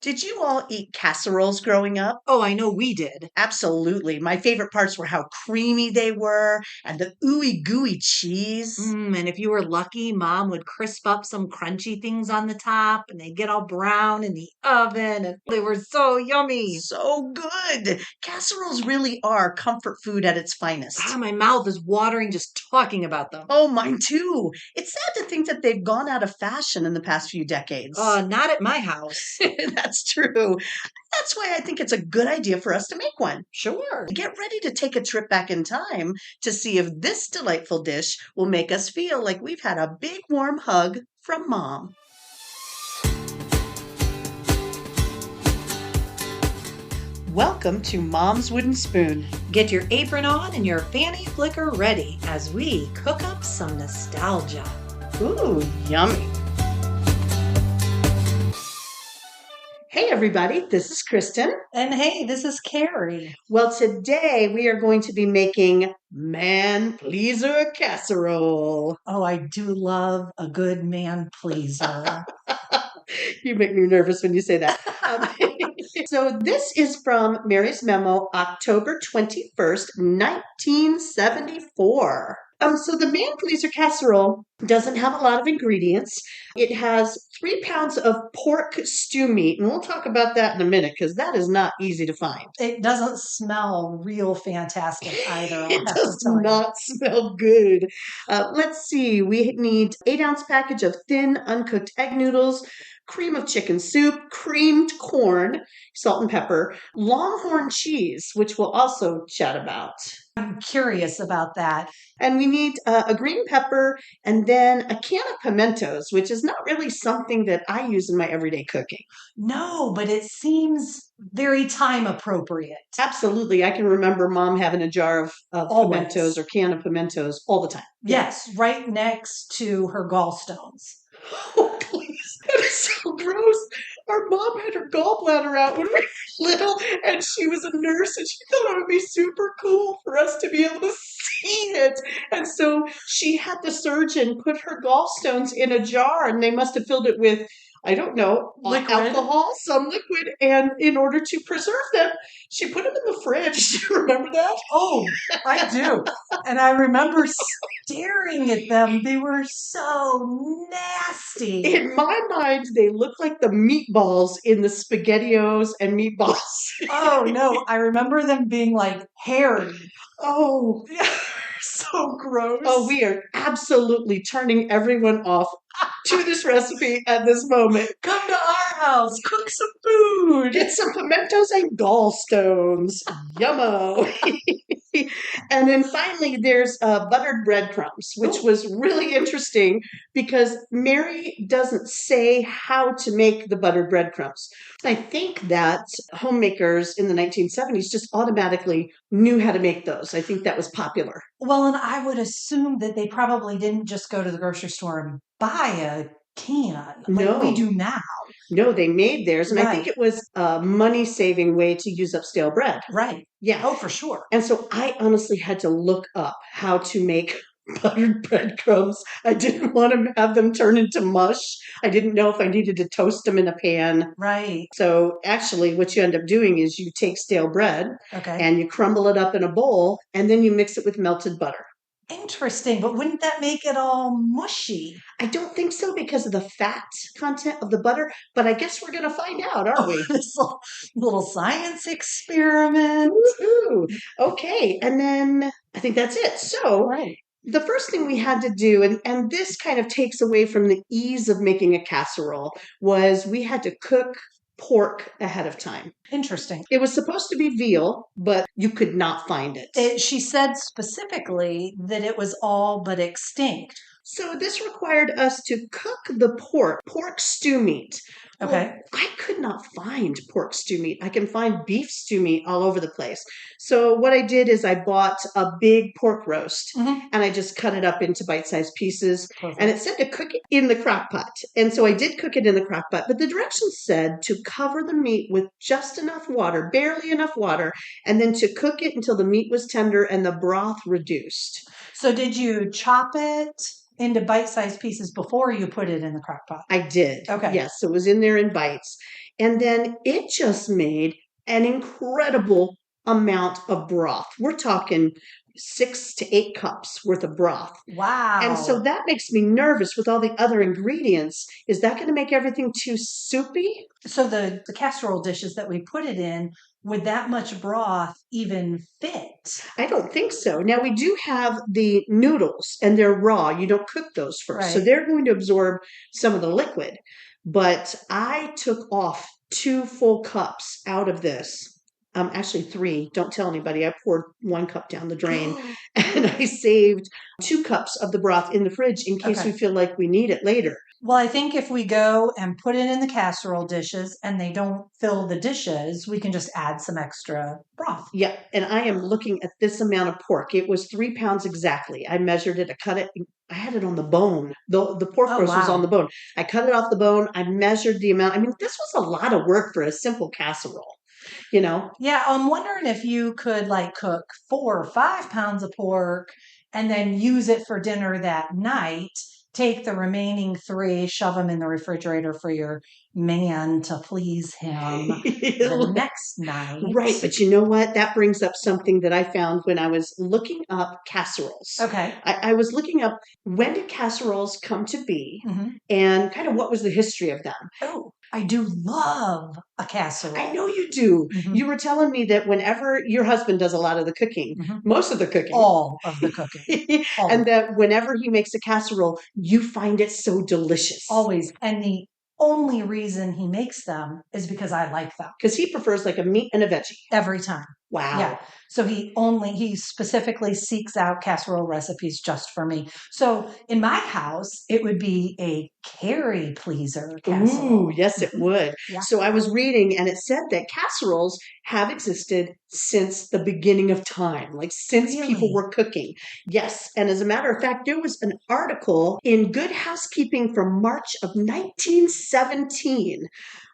Did you all eat casseroles growing up? Oh, I know we did. Absolutely. My favorite parts were how creamy they were and the ooey gooey cheese. And if you were lucky, Mom would crisp up some crunchy things on the top and they'd get all brown in the oven and they were so yummy. So good. Casseroles really are comfort food at its finest. My mouth is watering just talking about them. Oh, mine too. It's sad to think that they've gone out of fashion in the past few decades. Not at my house. That's true. That's why I think it's a good idea for us to make one. Sure. Get ready to take a trip back in time to see if this delightful dish will make us feel like we've had a big warm hug from Mom. Welcome to Mom's Wooden Spoon. Get your apron on and your fanny flicker ready as we cook up some nostalgia. Ooh, yummy. Hey everybody, this is Kristen. And hey, this is Carrie. Well, today we are going to be making man pleaser casserole. Oh, I do love a good man pleaser. You make me nervous when you say that. So this is from Mary's Memo, October 21st, 1974. So the man pleaser casserole doesn't have a lot of ingredients. It has 3 pounds of pork stew meat, and we'll talk about that in a minute because that is not easy to find. It doesn't smell real fantastic either. It does not smell good. Let's see. We need 8-ounce package of thin, uncooked egg noodles, cream of chicken soup, creamed corn, salt and pepper, Longhorn cheese, which we'll also chat about. I'm curious about that. And we need a green pepper and then a can of pimientos, which is not really something that I use in my everyday cooking. No, but it seems very time appropriate. Absolutely. I can remember Mom having a jar of pimientos or can of pimientos all the time. Yes, right next to her gallstones. Oh, please. That is so gross. Our mom had her gallbladder out when we were little, and she was a nurse, and she thought it would be super cool for us to be able to see it. And so she had the surgeon put her gallstones in a jar, and they must have filled it with, I don't know, alcohol, some liquid, and in order to preserve them, she put them in the fridge. Do you remember that? Oh, I do. And I remember staring at them. They were so nasty. In my mind, they look like the meatballs in the SpaghettiOs and meatballs. Oh, no. I remember them being like hairy. Oh, so gross. Oh, we are absolutely turning everyone off to this recipe at this moment. Come to our house, cook some food. Get some pimentos and gallstones. Yummo. And then finally, there's buttered breadcrumbs, which was really interesting because Mary doesn't say how to make the buttered breadcrumbs. I think that homemakers in the 1970s just automatically knew how to make those. I think that was popular. Well, and I would assume that they probably didn't just go to the grocery store and buy a can like we do now. No, they made theirs. And I think it was a money-saving way to use up stale bread. Right. Yeah. Oh, for sure. And so I honestly had to look up how to make buttered breadcrumbs. I didn't want to have them turn into mush. I didn't know if I needed to toast them in a pan. Right. So actually what you end up doing is you take stale bread and you crumble it up in a bowl and then you mix it with melted butter. Interesting, but wouldn't that make it all mushy? I don't think so because of the fat content of the butter, but I guess we're going to find out, aren't we? This little science experiment. Woo-hoo. Okay, and then I think that's it. So the first thing we had to do, and this kind of takes away from the ease of making a casserole, was we had to cook pork ahead of time. Interesting. It was supposed to be veal, but you could not find it. She said specifically that it was all but extinct. So this required us to cook the pork stew meat. Okay. Well, I could not find pork stew meat. I can find beef stew meat all over the place. So what I did is I bought a big pork roast and I just cut it up into bite-sized pieces. Perfect. And it said to cook it in the crock pot. And so I did cook it in the crock pot, but the directions said to cover the meat with just enough water, barely enough water, and then to cook it until the meat was tender and the broth reduced. So did you chop it into bite-sized pieces before you put it in the crock pot? I did. Okay. Yes, so it was in there in bites. And then it just made an incredible amount of broth. We're talking 6 to 8 cups worth of broth. Wow. And so that makes me nervous with all the other ingredients. Is that going to make everything too soupy? So the casserole dishes that we put it in, would that much broth even fit? I don't think so. Now, we do have the noodles, and they're raw. You don't cook those first. So Right. they're going to absorb some of the liquid. But I took off 2 full cups out of this. Actually 3. Don't tell anybody. I poured 1 cup down the drain, and I saved 2 cups of the broth in the fridge in case we feel like we need it later. Well, I think if we go and put it in the casserole dishes and they don't fill the dishes, we can just add some extra broth. Yeah, and I am looking at this amount of pork. It was 3 pounds exactly. I measured it. I cut it. I had it on the bone. The pork roast was on the bone. I cut it off the bone. I measured the amount. I mean, this was a lot of work for a simple casserole, you know? Yeah, I'm wondering if you could like cook 4 or 5 pounds of pork and then use it for dinner that night. Take the remaining 3, shove them in the refrigerator for your man to please him the next night. Right, but you know what? That brings up something that I found when I was looking up casseroles. Okay. I was looking up, when did casseroles come to be, and kind of what was the history of them. Oh, I do love a casserole. I know you do. You were telling me that whenever your husband does a lot of the cooking, most of the cooking, all of the cooking, and that whenever he makes a casserole, you find it so delicious. Always. And the only reason he makes them is because I like them. Because he prefers like a meat and a veggie. Every time. Wow. Yeah. So he specifically seeks out casserole recipes just for me. So in my house, it would be a Carrie pleaser casserole. Ooh, yes, it would. Yeah. So I was reading, and it said that casseroles have existed since the beginning of time, like since people were cooking. Yes. And as a matter of fact, there was an article in Good Housekeeping from March of 1917,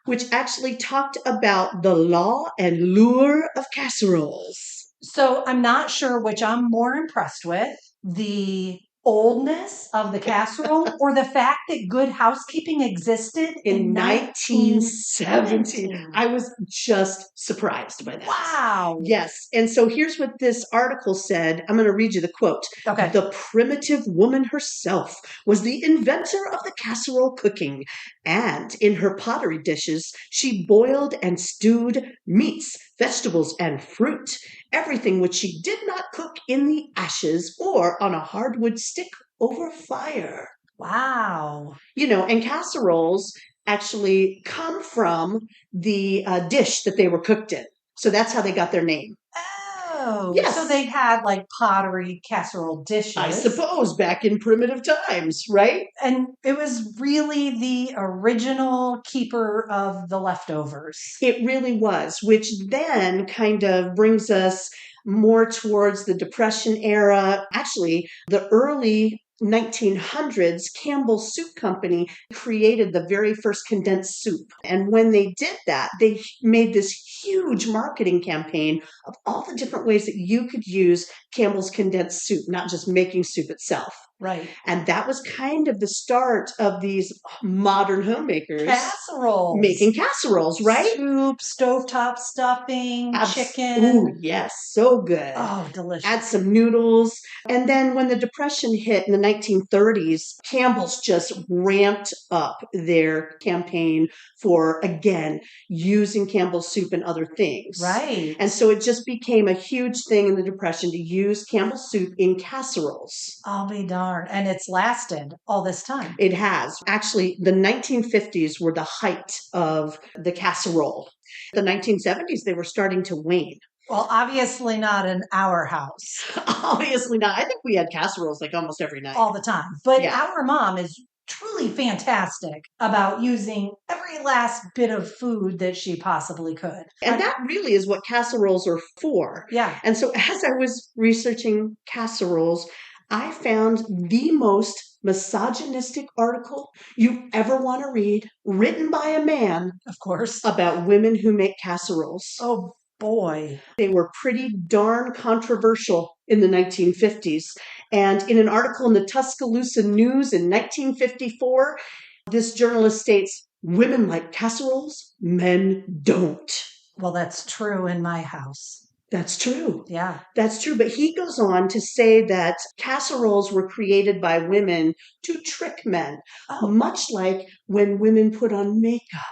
which actually talked about the law and lure of casseroles. So I'm not sure which I'm more impressed with, the oldness of the casserole or the fact that Good Housekeeping existed in 1917. I was just surprised by that. Wow. Yes. And so here's what this article said. I'm going to read you the quote. Okay. The primitive woman herself was the inventor of the casserole cooking, and in her pottery dishes, she boiled and stewed meats, vegetables, and fruit, everything which she did not cook in the ashes or on a hardwood stick over fire. Wow. You know, and casseroles actually come from the dish that they were cooked in. So that's how they got their name. Oh, yes. So they had like pottery casserole dishes. I suppose back in primitive times, right? And it was really the original keeper of the leftovers. It really was, which then kind of brings us more towards the Depression era. Actually, the early 1900s, Campbell's Soup Company created the very first condensed soup. And when they did that, they made this huge marketing campaign of all the different ways that you could use Campbell's condensed soup, not just making soup itself. Right. And that was kind of the start of these modern homemakers. Casseroles. Making casseroles, right? Soup, stovetop stuffing, chicken. Ooh, yes, so good. Oh, delicious. Add some noodles. And then when the Depression hit in the 1930s, Campbell's just ramped up their campaign for, again, using Campbell's soup and other things. Right. And so it just became a huge thing in the Depression to use Campbell's soup in casseroles. I'll be darned. And it's lasted all this time. It has. Actually, the 1950s were the height of the casserole. The 1970s, they were starting to wane. Well, obviously not in our house. Obviously not. I think we had casseroles like almost every night. All the time. But our mom is truly fantastic about using every last bit of food that she possibly could. And that really is what casseroles are for. Yeah. And so as I was researching casseroles, I found the most misogynistic article you ever want to read, written by a man, of course, about women who make casseroles. Oh, boy. They were pretty darn controversial. in the 1950s. And in an article in the Tuscaloosa News in 1954, this journalist states, women like casseroles, men don't. Well, that's true in my house. That's true. Yeah. That's true. But he goes on to say that casseroles were created by women to trick men, much like when women put on makeup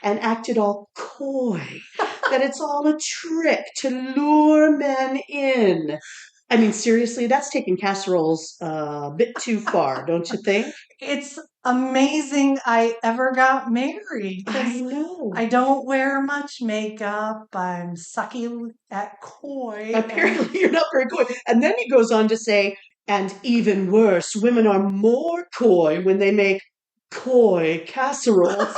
and acted all coy, that it's all a trick to lure men in. I mean, seriously, that's taking casseroles a bit too far, don't you think? It's amazing I ever got married. I know. I don't wear much makeup. I'm sucky at coy. Apparently, you're not very coy. And then he goes on to say, and even worse, women are more coy when they make coy casseroles.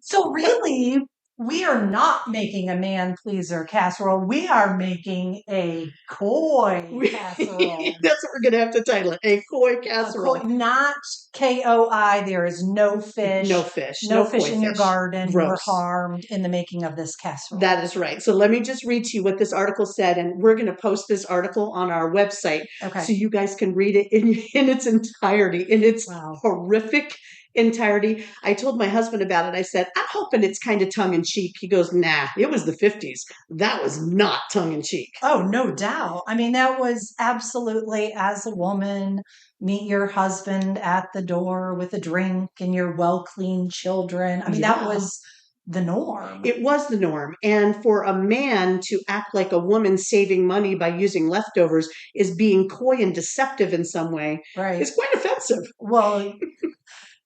So really, we are not making a man pleaser casserole. We are making a coy casserole. That's what we're going to have to title it, a coy casserole. Not KOI. There is no fish. No fish. No fish koi in your garden were Gross. harmed in the making of this casserole. That is right. So let me just read to you what this article said, and we're going to post this article on our website so you guys can read it in its entirety, in its horrific entirety. I told my husband about it. I said, I'm hoping it's kind of tongue-in-cheek. He goes, nah, it was the 50s. That was not tongue-in-cheek. Oh, no doubt. I mean, that was absolutely, as a woman, meet your husband at the door with a drink and your well-cleaned children. I mean, that was the norm. It was the norm. And for a man to act like a woman saving money by using leftovers is being coy and deceptive in some way. Right. It's quite offensive. Well,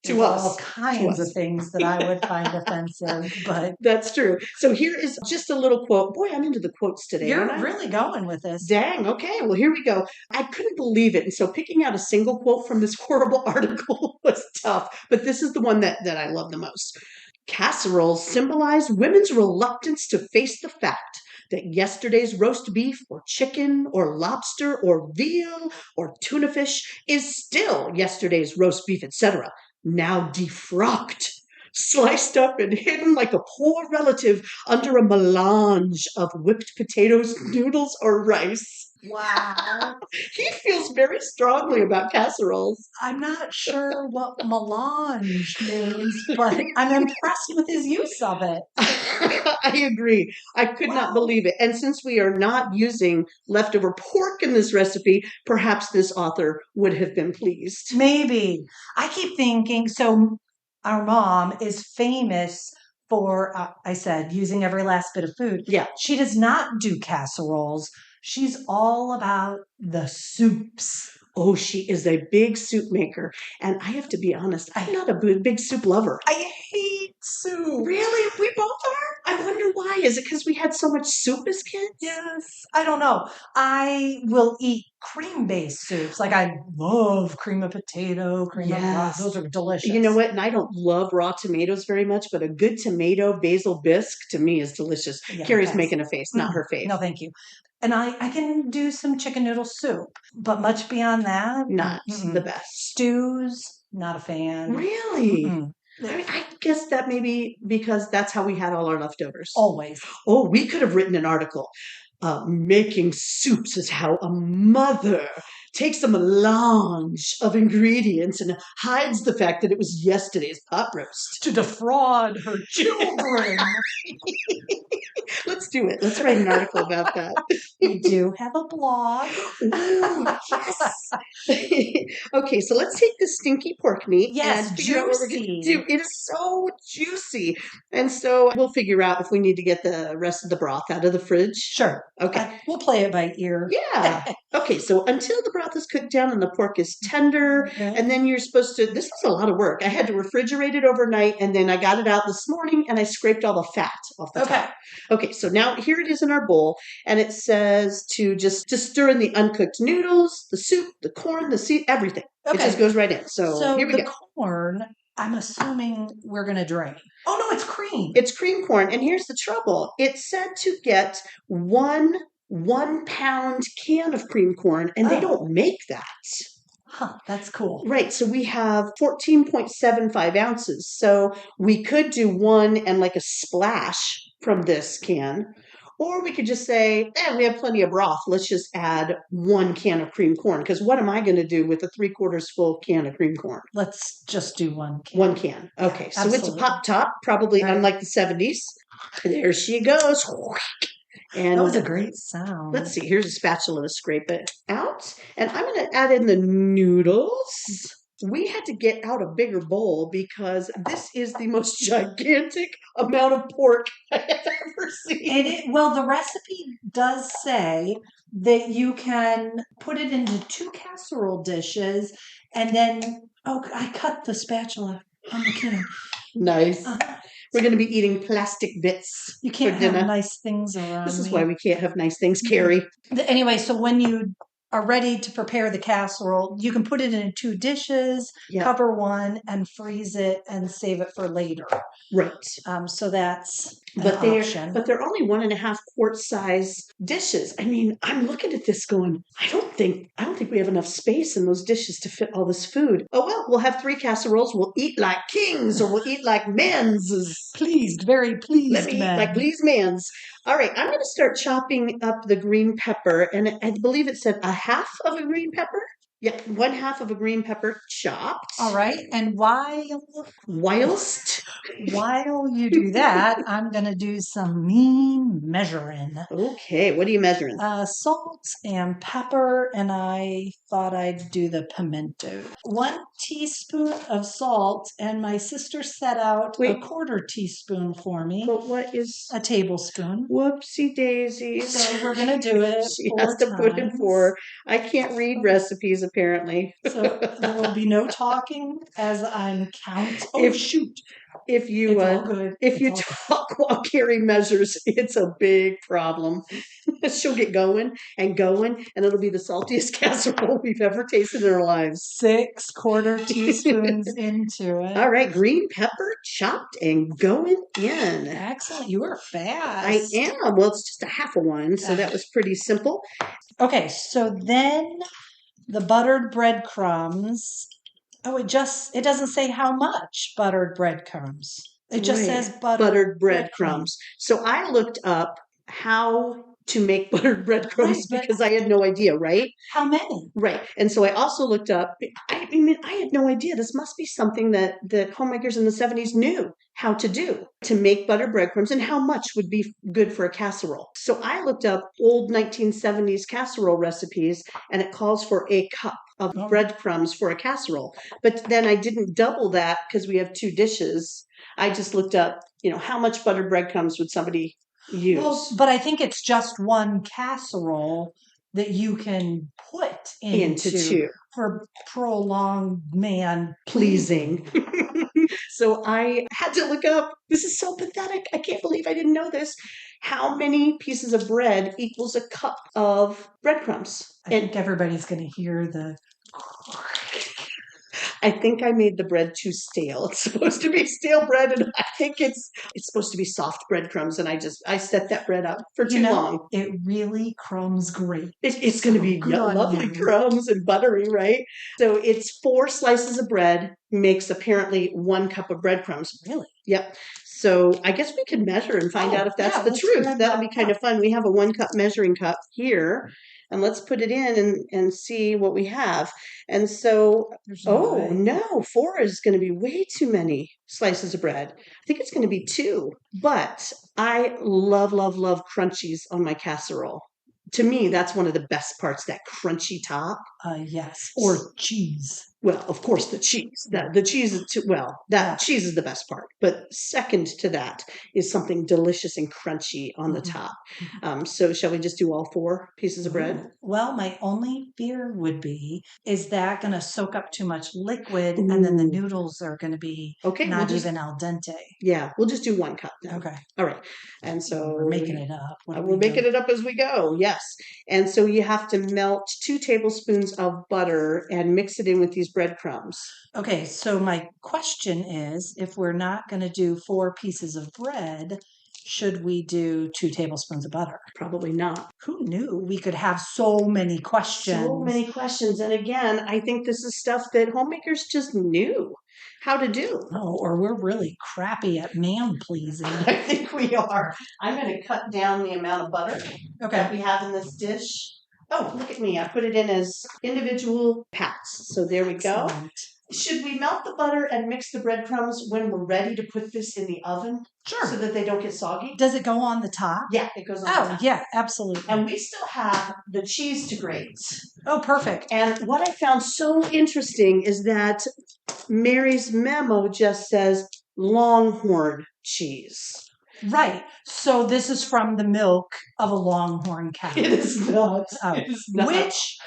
to us. All kinds of things that I would find offensive, but that's true. So here is just a little quote. Boy, I'm into the quotes today. You're really going with this. Dang. Okay. Well, here we go. I couldn't believe it. And so picking out a single quote from this horrible article was tough, but this is the one that I love the most. Casseroles symbolize women's reluctance to face the fact that yesterday's roast beef or chicken or lobster or veal or tuna fish is still yesterday's roast beef, etc., now defrocked, sliced up and hidden like a poor relative under a melange of whipped potatoes, noodles, or rice. Wow. He feels very strongly about casseroles. I'm not sure what melange means, but I'm impressed with his use of it. I agree. I could not believe it. And since we are not using leftover pork in this recipe, perhaps this author would have been pleased. Maybe. I keep thinking, so our mom is famous for, I said, using every last bit of food. Yeah. She does not do casseroles. She's all about the soups. Oh, she is a big soup maker. And I have to be honest, I'm not a big soup lover. I hate soup. Really? We both are? I wonder why. Is it because we had so much soup as kids? Yes. I don't know. I will eat cream-based soups. Like I love cream of potato, cream of raw. Those are delicious. You know what? And I don't love raw tomatoes very much, but a good tomato basil bisque to me is delicious. Yeah, Carrie's making a face, not her face. No, thank you. And I can do some chicken noodle soup, but much beyond that, not the best. Stews, not a fan. Really? I mean, I guess that may be because that's how we had all our leftovers. Always. Oh, we could have written an article. Making soups is how a mother takes a melange of ingredients and hides the fact that it was yesterday's pot roast. To defraud her children. Let's do it. Let's write an article about that. We do have a blog. Ooh, yes. Okay, so let's take the stinky pork meat and figure out what we're going to do. It is so juicy. And so we'll figure out if we need to get the rest of the broth out of the fridge. Sure. Okay. We'll play it by ear. Yeah. Okay, so until the broth is cooked down and the pork is tender, and then you're supposed to, this is a lot of work. I had to refrigerate it overnight, and then I got it out this morning, and I scraped all the fat off the top. Okay, so now here it is in our bowl, and it says to just stir in the uncooked noodles, the soup, the corn, the seed, everything. It just goes right in. So here we go. The corn, I'm assuming we're going to drain. Oh, no, it's cream. It's cream corn, and here's the trouble. It said to get one pound can of cream corn, and they don't make that. Huh, that's cool. Right, so we have 14.75 ounces. So we could do one and like a splash from this can, Or we could just say, we have plenty of broth. Let's just add 1 can of cream corn. Because what am I going to do with a 3/4 full can of cream corn? Let's just do 1 can. 1 can. Okay, Yeah, so it's a absolutely. pop top, probably Right. unlike the 70s. There she goes. And That was a great sound. let's see, here's a spatula to scrape it out. And I'm going to add in the noodles. We had to get out a bigger bowl because this is the most gigantic amount of pork I have ever seen. Well, the recipe does say that you can put it into 2 casserole dishes and then, I cut the spatula on the kitchen. Nice. We're going to be eating plastic bits. You can't for dinner. have nice things around This is me. why we can't have nice things, Carrie. Anyway, so when you are ready to prepare the casserole, you can put it in 2 dishes, cover one, and freeze it and save it for later. Right. So that's an option. But they're only 1.5 quart size dishes. I mean, I'm looking at this going, I don't think we have enough space in those dishes to fit all this food. Oh well, we'll have 3 casseroles. We'll eat like kings, or we'll eat like men's. Pleased, very pleased. Let me eat like pleased men's. All right, I'm going to start chopping up the green pepper, and I believe it said 1/2 of a green pepper. Yeah, 1/2 of a green pepper chopped. All right, and whilst you do that, I'm going to do some mean measuring. Okay, what are you measuring? Salt and pepper, and I thought I'd do the pimiento. 1 teaspoon of salt, and my sister set out a 1/4 teaspoon for me. But what is a tablespoon? Whoopsie daisies. So we're going to do it. She has to put in 4. I can't read recipes apparently. So there will be no talking as I'm counting. If you talk while Carrie measures, it's a big problem. She'll get going, and it'll be the saltiest casserole we've ever tasted in our lives. 6/4 teaspoons into it. All right, green pepper chopped and going in. Excellent. You were fast. I am. Well, it's just 1/2 of one, so that was pretty simple. Okay, so then the buttered breadcrumbs. Oh, it doesn't say how much buttered breadcrumbs. It just says buttered breadcrumbs. So I looked up how to make buttered breadcrumbs because I had no idea, right? How many? Right. And so I also looked up, I mean, I had no idea. This must be something that homemakers in the 70s knew how to do to make buttered breadcrumbs and how much would be good for a casserole. So I looked up old 1970s casserole recipes, and it calls for a cup of breadcrumbs for a casserole. But then I didn't double that because we have 2 dishes. I just looked up, how much buttered breadcrumbs would somebody use? Well, but I think it's just 1 casserole that you can put into 2 for prolonged man pleasing. So I had to look up. This is so pathetic. I can't believe I didn't know this. How many pieces of bread equals a cup of breadcrumbs? I think everybody's going to hear the... I think I made the bread too stale. It's supposed to be stale bread, and I think it's supposed to be soft breadcrumbs, and I set that bread up for too long. It really crumbs great. It's going to be lovely crumbs and buttery, right? So it's 4 slices of bread makes apparently 1 cup of breadcrumbs. Really? Yep. So I guess we could measure and find out if that's the truth. That'll be kind of fun. We have a 1 cup measuring cup here. And let's put it in and see what we have. And so, no, 4 is going to be way too many slices of bread. I think it's going to be 2. But I love, love, love crunchies on my casserole. To me, that's one of the best parts, that crunchy top. Yes, or cheese. Well, of course, the cheese. The cheese is cheese is the best part. But second to that is something delicious and crunchy on the top. So shall we just do all 4 pieces of bread? Well, my only fear would be, is that going to soak up too much liquid, and then the noodles are going to be not even al dente? Yeah, we'll just do 1 cup then. Okay. All right. And so we're making it up. We're making it up as we go. Yes. And so you have to melt 2 tablespoons of butter and mix it in with these breadcrumbs. Okay, so my question is, if we're not going to do 4 pieces of bread, should we do 2 tablespoons of butter? Probably not. Who knew we could have so many questions? So many questions. And again, I think this is stuff that homemakers just knew. how to do. Oh, or we're really crappy at man pleasing. I think we are. I'm going to cut down the amount of butter that we have in this dish. Oh, look at me. I put it in as individual pats. So there we go. Excellent. Should we melt the butter and mix the breadcrumbs when we're ready to put this in the oven Sure. so that they don't get soggy? Does it go on the top? Yeah, it goes on the top. Oh, yeah, absolutely. And we still have the cheese to grate. Oh, perfect. And what I found so interesting is that Mary's memo just says Longhorn cheese. Right. So this is from the milk of a longhorn cow. It is not. Oh, It is not. which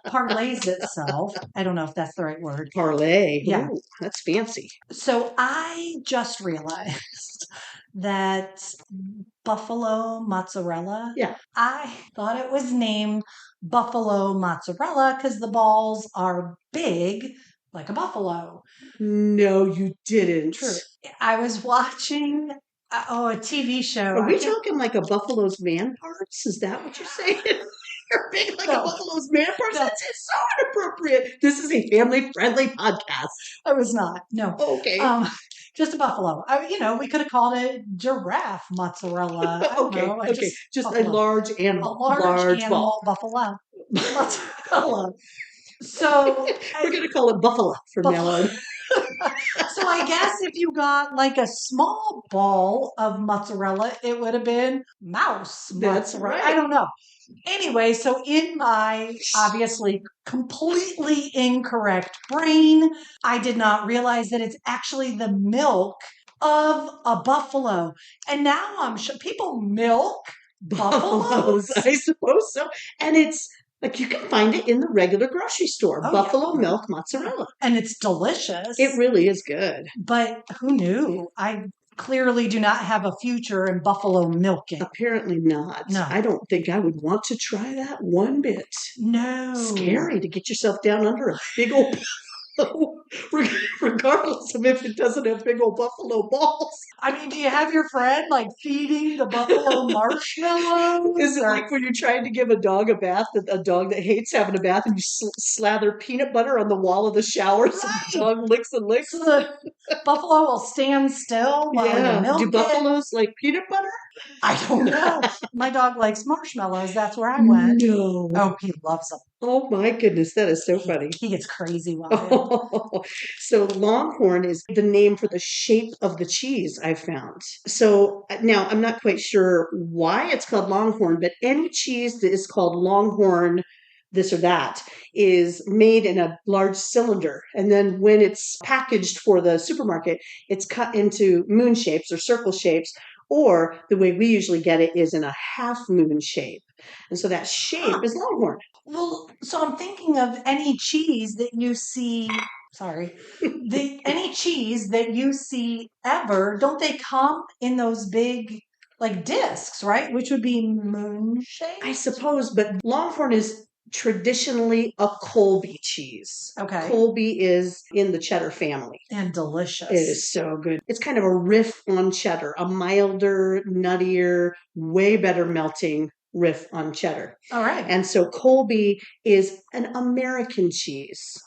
parlays itself. I don't know if that's the right word. Parlay. Yeah. Ooh, that's fancy. So I just realized that buffalo mozzarella. Yeah. I thought it was named buffalo mozzarella because the balls are big like a buffalo. No, you didn't. True. I was watching a TV show. Are we talking like a buffalo's man parts? Is that what you're saying? You're big like a buffalo's man parts? No. That's so inappropriate. This is a family-friendly podcast. I was not. No. Okay. Just a buffalo. We could have called it giraffe mozzarella. Okay. Just a large animal. A large animal buffalo. Mozzarella. So we're going to call it buffalo from now on. So I guess if you got like a small ball of mozzarella, it would have been mouse mozzarella. That's right. I don't know. Anyway, so in my obviously completely incorrect brain, I did not realize that it's actually the milk of a buffalo. And now I'm sure people milk buffaloes. I suppose so. And it's like you can find it in the regular grocery store. Buffalo milk mozzarella. And it's delicious. It really is good. But who knew? I clearly do not have a future in buffalo milking. Apparently not. No. I don't think I would want to try that one bit. No. Scary to get yourself down under a big old regardless of if it doesn't have big old buffalo balls. I mean, do you have your friend like feeding the buffalo marshmallows? Is it like when you're trying to give a dog a bath, a dog that hates having a bath, and you slather peanut butter on the wall of the shower so the dog licks and licks? So the buffalo will stand still while you milk Do buffaloes like peanut butter? I don't know. My dog likes marshmallows. That's where I went. No. Oh, he loves them. Oh my goodness, that is so funny. He gets crazy wild. So Longhorn is the name for the shape of the cheese I found. So now I'm not quite sure why it's called Longhorn, but any cheese that is called Longhorn this or that is made in a large cylinder. And then when it's packaged for the supermarket, it's cut into moon shapes or circle shapes, or the way we usually get it is in a half moon shape. And so that shape is Longhorn. Well, so I'm thinking of any cheese that you see. Sorry. Any cheese that you see ever, don't they come in those big like discs, right? Which would be moon shaped? I suppose, but Longhorn is traditionally a Colby cheese. Okay. Colby is in the cheddar family. And delicious. It is so good. It's kind of a riff on cheddar, a milder, nuttier, way better melting riff on cheddar. All right. And so Colby is an American cheese.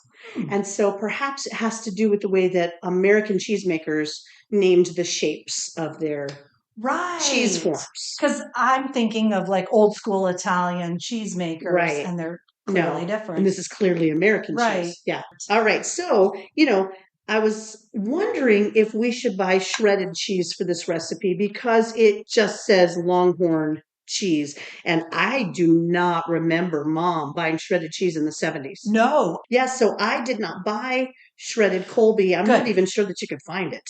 And so perhaps it has to do with the way that American cheesemakers named the shapes of their cheese forms. Because I'm thinking of like old school Italian cheesemakers, and they're clearly different. And this is clearly American cheese. Yeah. All right. So, I was wondering if we should buy shredded cheese for this recipe because it just says Longhorn cheese. And I do not remember Mom buying shredded cheese in the 70s. No. Yes, so I did not buy shredded Colby. I'm not even sure that you can find it.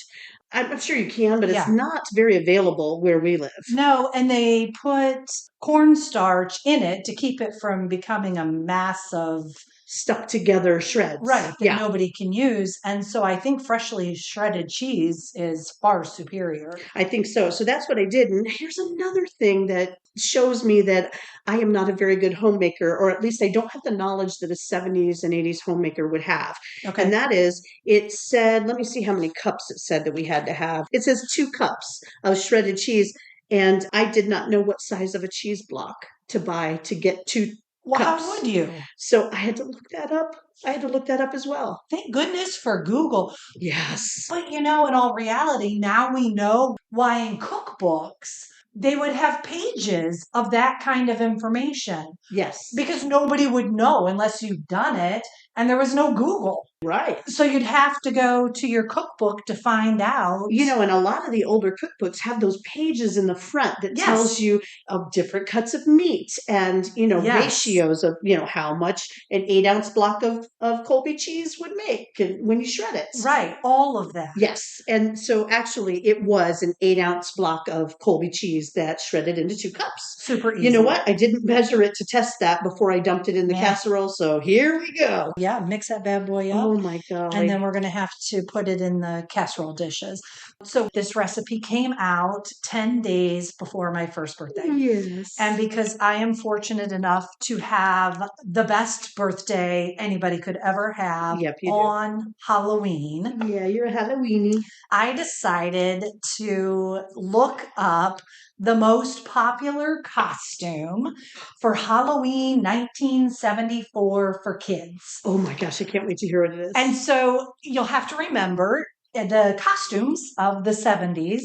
I'm sure you can, but it's not very available where we live. No, and they put cornstarch in it to keep it from becoming a mass of stuck together shreds. Right, that nobody can use. And so I think freshly shredded cheese is far superior. I think so. So that's what I did. And here's another thing that shows me that I am not a very good homemaker, or at least I don't have the knowledge that a 70s and 80s homemaker would have. Okay. And that is, it said, let me see how many cups it said that we had to have. It says 2 cups of shredded cheese. And I did not know what size of a cheese block to buy to get 2 Well, cups. how would you? So I had to look that up. I had to look that up as well. Thank goodness for Google. Yes. But in all reality, now we know why in cookbooks they would have pages of that kind of information. Yes. Because nobody would know unless you'd done it, and there was no Google. Right. So you'd have to go to your cookbook to find out. And a lot of the older cookbooks have those pages in the front that tells you of different cuts of meat and, ratios of, how much an 8-ounce block of Colby cheese would make when you shred it. Right. All of that. Yes. And so actually it was an 8-ounce block of Colby cheese that shredded into 2 cups. Super easy. You know what? I didn't measure it to test that before I dumped it in the casserole. So here we go. Yeah. Mix that bad boy up. Oh my God. And then we're going to have to put it in the casserole dishes. So this recipe came out 10 days before my first birthday. Yes. And because I am fortunate enough to have the best birthday anybody could ever have on Halloween. Yeah, you're a Halloweenie. I decided to look up the most popular costume for Halloween 1974 for kids. Oh my gosh, I can't wait to hear what it is. And so you'll have to remember the costumes of the 70s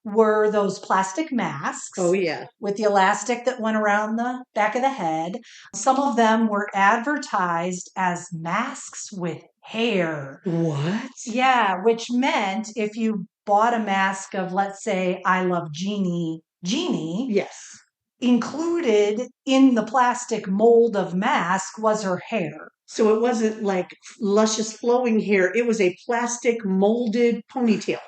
were those plastic masks. Oh, yeah. With the elastic that went around the back of the head. Some of them were advertised as masks with hair. What? Yeah, which meant if you bought a mask of, let's say, I Love Jeannie, yes, included in the plastic mold of mask was her hair. So it wasn't like luscious flowing hair. It was a plastic molded ponytail.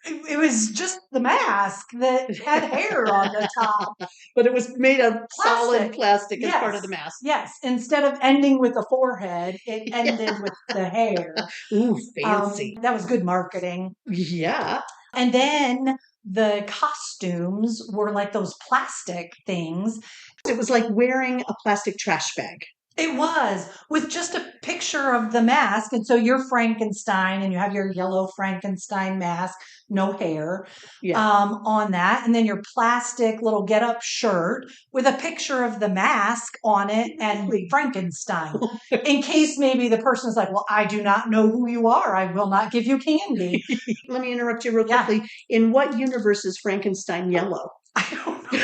It was just the mask that had hair on the top. But it was made of solid plastic as part of the mask. Yes. Instead of ending with the forehead, it ended with the hair. Ooh, fancy. That was good marketing. Yeah. And then the costumes were like those plastic things. It was like wearing a plastic trash bag. It was, with just a picture of the mask. And so you're Frankenstein and you have your yellow Frankenstein mask, no hair on that. And then your plastic little get up shirt with a picture of the mask on it and Frankenstein. In case maybe the person is like, well, I do not know who you are. I will not give you candy. Let me interrupt you real quickly. In what universe is Frankenstein yellow? I don't know.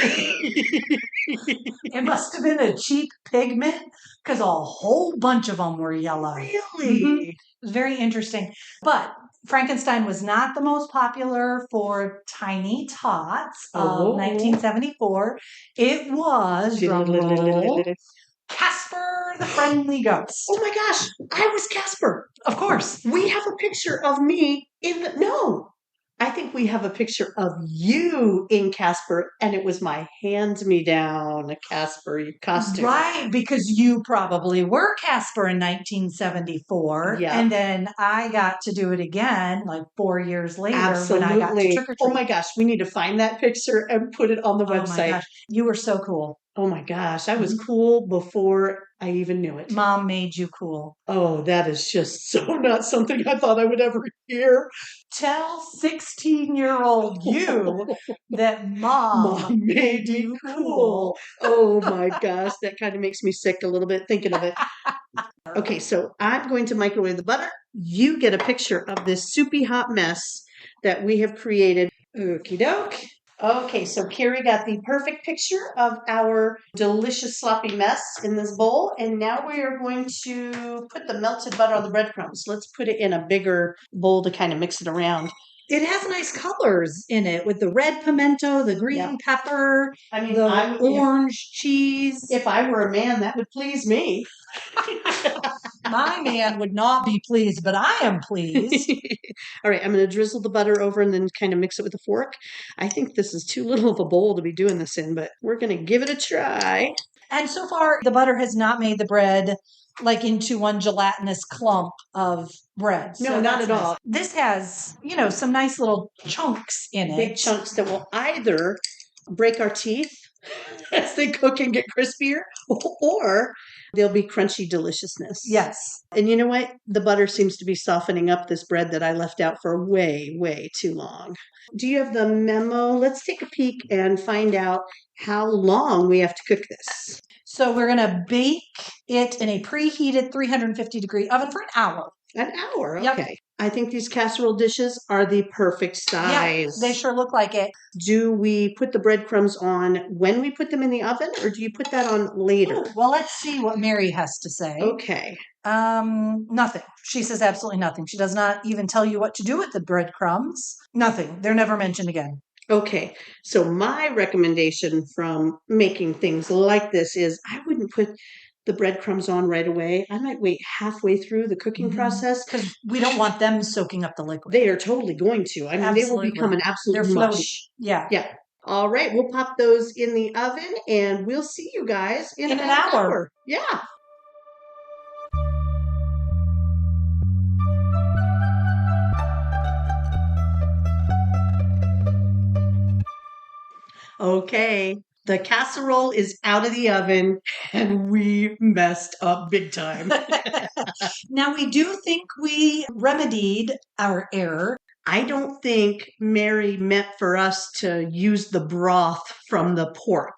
It must have been a cheap pigment because a whole bunch of them were yellow. Really? Mm-hmm. It was very interesting. But Frankenstein was not the most popular for Tiny Tots of 1974. It was Casper the Friendly Ghost. Oh my gosh, I was Casper. Of course. We have a picture of me I think we have a picture of you in Casper, and it was my hand-me-down Casper costume. Right, because you probably were Casper in 1974, and then I got to do it again like 4 years later when I got to trick-or-treat. Oh my gosh, we need to find that picture and put it on the website. My gosh, you were so cool. Oh my gosh, I was cool before I even knew it. Mom made you cool. Oh, that is just so not something I thought I would ever hear. Tell 16-year-old you that mom made you cool. Oh my gosh, that kind of makes me sick a little bit thinking of it. Okay, so I'm going to microwave the butter. You get a picture of this soupy hot mess that we have created. Okie doke. Okay, so Carrie got the perfect picture of our delicious sloppy mess in this bowl, and now we are going to put the melted butter on the breadcrumbs. Let's put it in a bigger bowl to kind of mix it around. It has nice colors in it with the red pimento, the green pepper, the orange cheese. If I were a man, that would please me. My man would not be pleased, but I am pleased. All right, I'm going to drizzle the butter over and then kind of mix it with a fork. I think this is too little of a bowl to be doing this in, but we're going to give it a try. And so far, the butter has not made the bread like into one gelatinous clump of bread. No, so not at all. This has, some nice little chunks in it. Big chunks that will either break our teeth as they cook and get crispier, or they'll be crunchy deliciousness. Yes. And you know what? The butter seems to be softening up this bread that I left out for way, way too long. Do you have the memo? Let's take a peek and find out how long we have to cook this. So we're going to bake it in a preheated 350-degree oven for an hour. An hour, Yep. okay. I think these casserole dishes are the perfect size. Yeah, they sure look like it. Do we put the breadcrumbs on when we put them in the oven, or do you put that on later? Ooh, well, let's see what Mary has to say. Okay. Nothing. She says absolutely nothing. She does not even tell you what to do with the breadcrumbs. Nothing. They're never mentioned again. Okay, so my recommendation from making things like this is I wouldn't put the breadcrumbs on right away. I might wait halfway through the cooking process. Because we don't want them soaking up the liquid. They are totally going to. I mean, they will become an absolute They're floaty. mush. Yeah. Yeah. All right, we'll pop those in the oven and we'll see you guys in an hour. Yeah. Okay, the casserole is out of the oven and we messed up big time. Now, we do think we remedied our error. I don't think Mary meant for us to use the broth from the pork.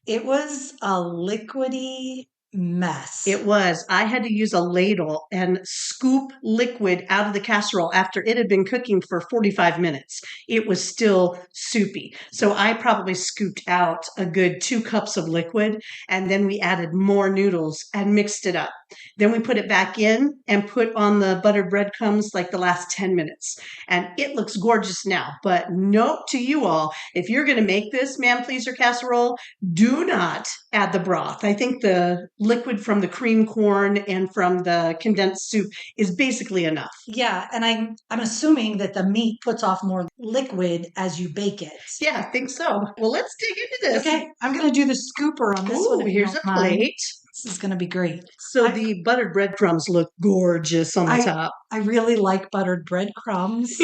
It was a liquidy mess. It was. I had to use a ladle and scoop liquid out of the casserole after it had been cooking for 45 minutes. It was still soupy. So I probably scooped out a good 2 cups of liquid, and then we added more noodles and mixed it up. Then we put it back in and put on the buttered breadcrumbs like the last 10 minutes. And it looks gorgeous now. But note to you all, if you're going to make this man pleaser casserole, do not add the broth. I think the liquid from the cream corn and from the condensed soup is basically enough. Yeah, and I'm assuming that the meat puts off more liquid as you bake it. Yeah, I think so. Well, let's dig into this. Okay, I'm going to do the scooper on this one. Here's a plate. This is going to be great. So the buttered breadcrumbs look gorgeous on the top. I really like buttered breadcrumbs.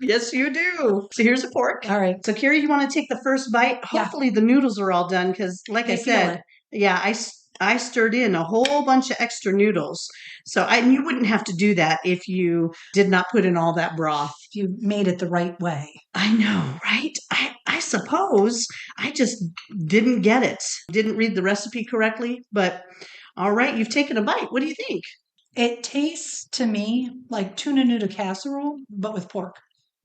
Yes, you do. So here's a fork. All right. So Carrie, you want to take the first bite? Hopefully the noodles are all done because like I said, I stirred in a whole bunch of extra noodles. And you wouldn't have to do that if you did not put in all that broth. If you made it the right way. I know, right? I suppose I just didn't get it. Didn't read the recipe correctly, but all right, you've taken a bite. What do you think? It tastes to me like tuna noodle casserole, but with pork.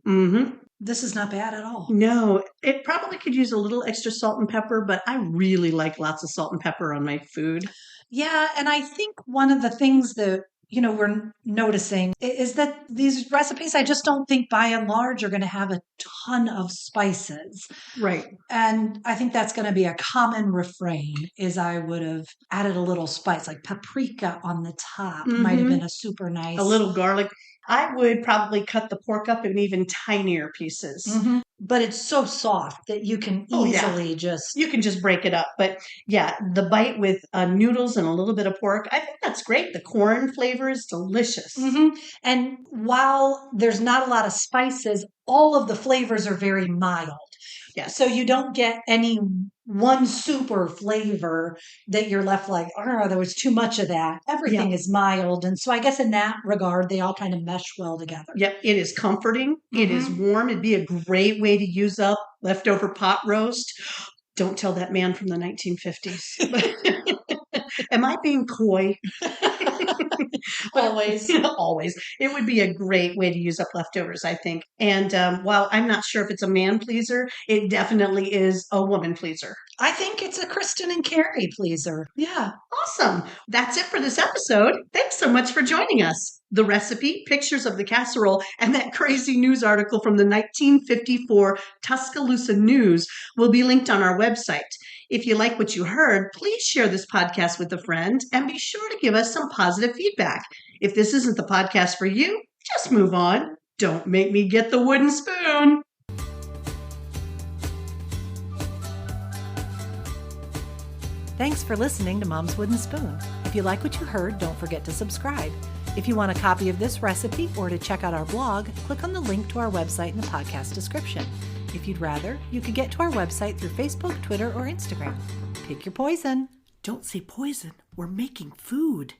Mm-hmm. This is not bad at all. No, it probably could use a little extra salt and pepper, but I really like lots of salt and pepper on my food. Yeah, and I think one of the things that we're noticing is that these recipes, I just don't think by and large are going to have a ton of spices. Right. And I think that's going to be a common refrain is I would have added a little spice, like paprika on the top might have been a super nice. A little garlic. I would probably cut the pork up in even tinier pieces. Mm-hmm. But it's so soft that you can easily You can just break it up. But yeah, the bite with noodles and a little bit of pork, I think that's great. The corn flavor is delicious. Mm-hmm. And while there's not a lot of spices, all of the flavors are very mild. Yes. So you don't get any one super flavor that you're left like, oh, there was too much of that. Everything is mild. And so I guess in that regard, they all kind of mesh well together. Yep. It is comforting. It is warm. It'd be a great way to use up leftover pot roast. Don't tell that man from the 1950s. Am I being coy? Always. Always. It would be a great way to use up leftovers, I think. And while I'm not sure if it's a man pleaser, it definitely is a woman pleaser. I think it's a Kristen and Carrie pleaser. Yeah. Awesome. That's it for this episode. Thanks so much for joining us. The recipe, pictures of the casserole, and that crazy news article from the 1954 Tuscaloosa News will be linked on our website. If you like what you heard, please share this podcast with a friend and be sure to give us some positive feedback. If this isn't the podcast for you, just move on. Don't make me get the wooden spoon. Thanks for listening to Mom's Wooden Spoon. If you like what you heard, don't forget to subscribe. If you want a copy of this recipe or to check out our blog, click on the link to our website in the podcast description. If you'd rather, you could get to our website through Facebook, Twitter, or Instagram. Pick your poison. Don't say poison. We're making food.